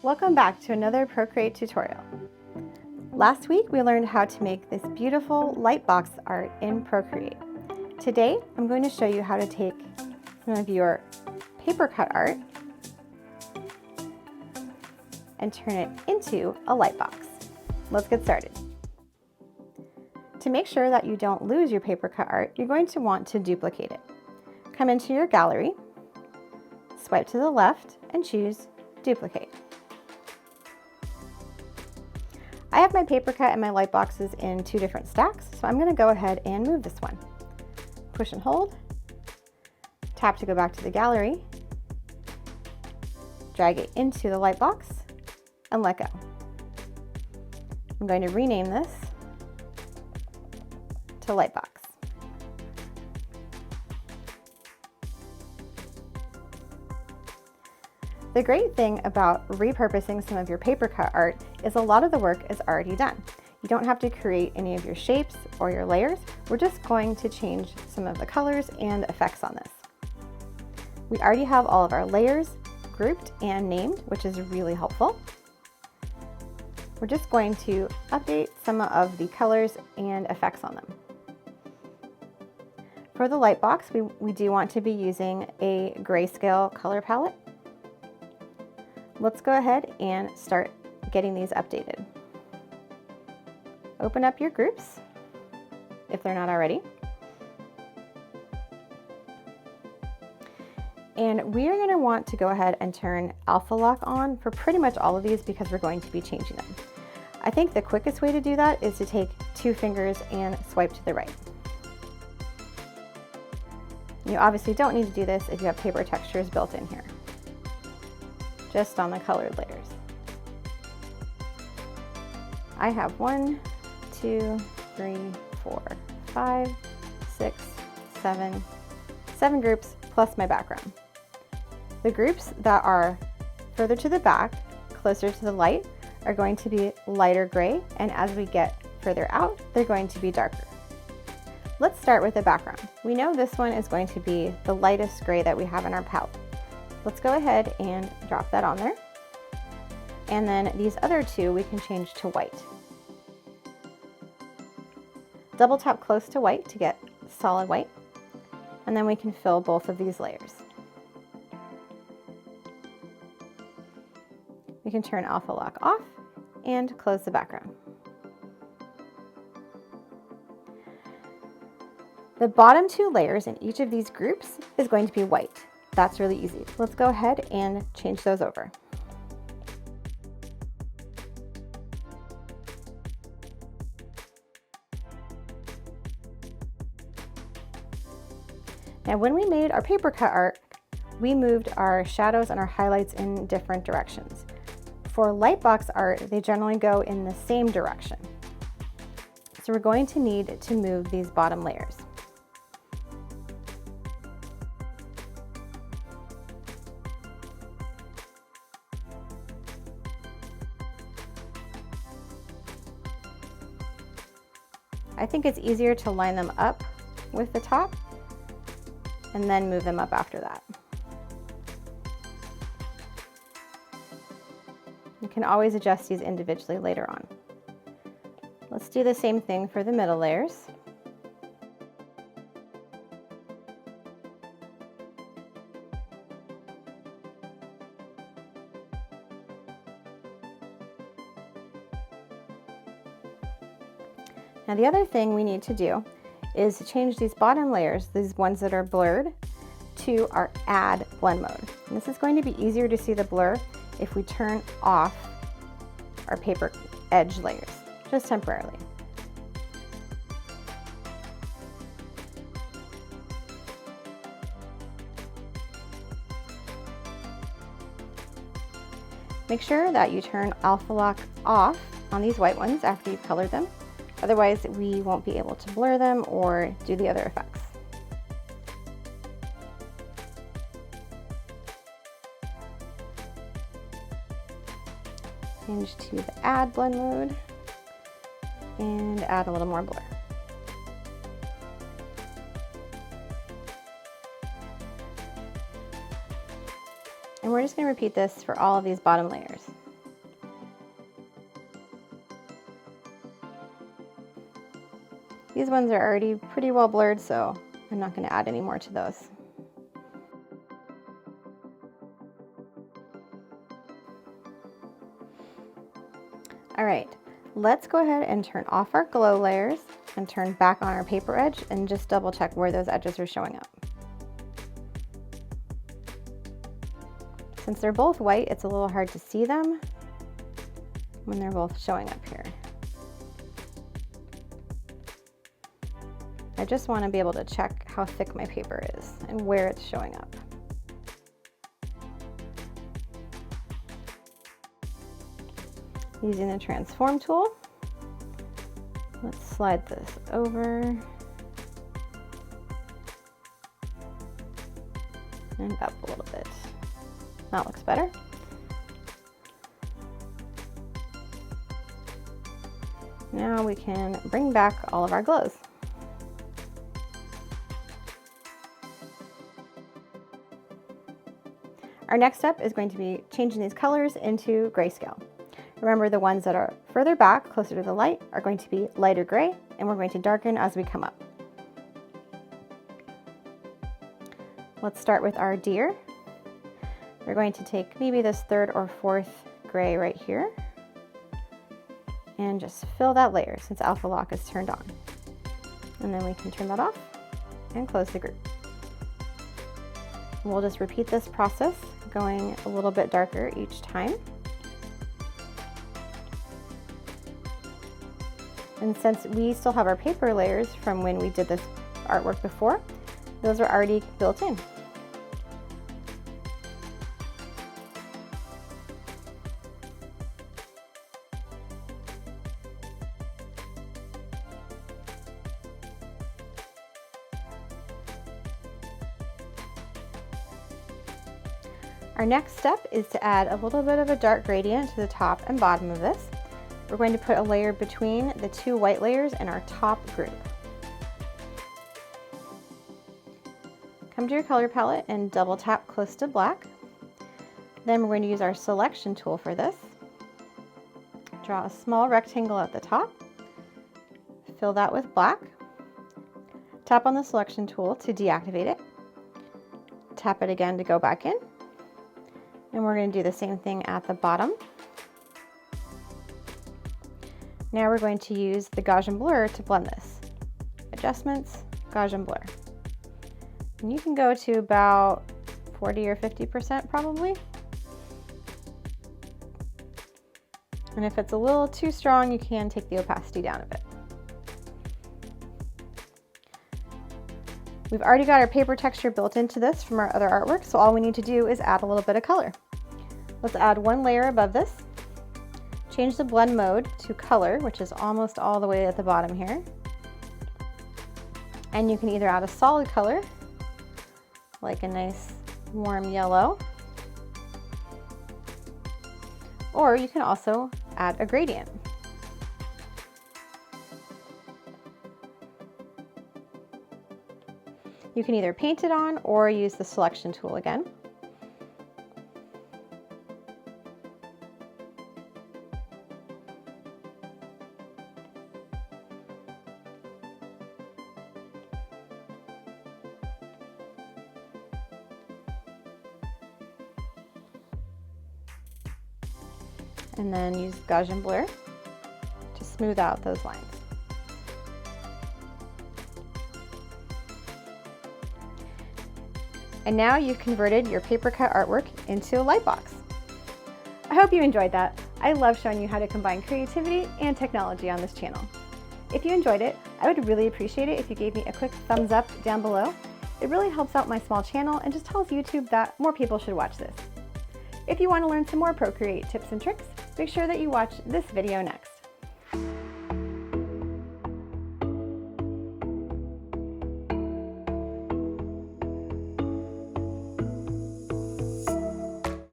Welcome back to another Procreate tutorial. Last week we learned how to make this beautiful Lightbox art in Procreate. Today I'm going to show you how to take some of your paper cut art and turn it into a Lightbox. Let's get started. To make sure that you don't lose your paper cut art, you're going to want to duplicate it. Come into your gallery, swipe to the left and choose Duplicate. I have my paper cut and my light boxes in two different stacks, so I'm going to go ahead and move this one. Push and hold, tap to go back to the gallery, drag it into the light box, and let go. I'm going to rename this to Lightbox. The great thing about repurposing some of your paper cut art is a lot of the work is already done. You don't have to create any of your shapes or your layers. We're just going to change some of the colors and effects on this. We already have all of our layers grouped and named, which is really helpful. We're just going to update some of the colors and effects on them. For the Lightbox, we do want to be using a grayscale color palette. Let's go ahead and start getting these updated. Open up your groups, if they're not already. And we are going to want to go ahead and turn Alpha Lock on for pretty much all of these because we're going to be changing them. I think the quickest way to do that is to take two fingers and swipe to the right. You obviously don't need to do this if you have paper textures built in here, just on the colored layers. I have 1, 2, 3, 4, 5, 6, 7 groups plus my background. The groups that are further to the back, closer to the light, are going to be lighter gray, and as we get further out, they're going to be darker. Let's start with the background. We know this one is going to be the lightest gray that we have in our palette. Let's go ahead and drop that on there. And then these other two we can change to white. Double tap close to white to get solid white. And then we can fill both of these layers. We can turn Alpha Lock off and close the background. The bottom two layers in each of these groups is going to be white. That's really easy. Let's go ahead and change those over. Now, when we made our paper cut art, we moved our shadows and our highlights in different directions. For Lightbox art, they generally go in the same direction. So we're going to need to move these bottom layers. I think it's easier to line them up with the top and then move them up after that. You can always adjust these individually later on. Let's do the same thing for the middle layers. Now the other thing we need to do is change these bottom layers, these ones that are blurred, to our add blend mode. And this is going to be easier to see the blur if we turn off our paper edge layers, just temporarily. Make sure that you turn Alpha Lock off on these white ones after you've colored them. Otherwise, we won't be able to blur them or do the other effects. Change to the add blend mode and add a little more blur. And we're just going to repeat this for all of these bottom layers. These ones are already pretty well blurred, so I'm not going to add any more to those. All right, let's go ahead and turn off our glow layers and turn back on our paper edge and just double check where those edges are showing up. Since they're both white, it's a little hard to see them when they're both showing up here. I just want to be able to check how thick my paper is and where it's showing up. Using the transform tool, let's slide this over and up a little bit. That looks better. Now we can bring back all of our glows. Our next step is going to be changing these colors into grayscale. Remember, the ones that are further back, closer to the light, are going to be lighter gray, and we're going to darken as we come up. Let's start with our deer. We're going to take maybe this third or fourth gray right here and just fill that layer since alpha lock is turned on. And then we can turn that off and close the group. We'll just repeat this process, going a little bit darker each time. And since we still have our paper layers from when we did this artwork before, those are already built in. Our next step is to add a little bit of a dark gradient to the top and bottom of this. We're going to put a layer between the two white layers in our top group. Come to your color palette and double tap close to black. Then we're going to use our selection tool for this. Draw a small rectangle at the top. Fill that with black. Tap on the selection tool to deactivate it. Tap it again to go back in. And we're going to do the same thing at the bottom. Now we're going to use the Gaussian blur to blend this. Adjustments, Gaussian blur. And you can go to about 40 or 50% probably. And if it's a little too strong, you can take the opacity down a bit. We've already got our paper texture built into this from our other artwork, so all we need to do is add a little bit of color. Let's add one layer above this. Change the blend mode to color, which is almost all the way at the bottom here. And you can either add a solid color, like a nice warm yellow, or you can also add a gradient. You can either paint it on or use the selection tool again. And then use Gaussian blur to smooth out those lines. And now you've converted your Papercut artwork into a Lightbox. I hope you enjoyed that. I love showing you how to combine creativity and technology on this channel. If you enjoyed it, I would really appreciate it if you gave me a quick thumbs up down below. It really helps out my small channel and just tells YouTube that more people should watch this. If you want to learn some more Procreate tips and tricks, make sure that you watch this video next.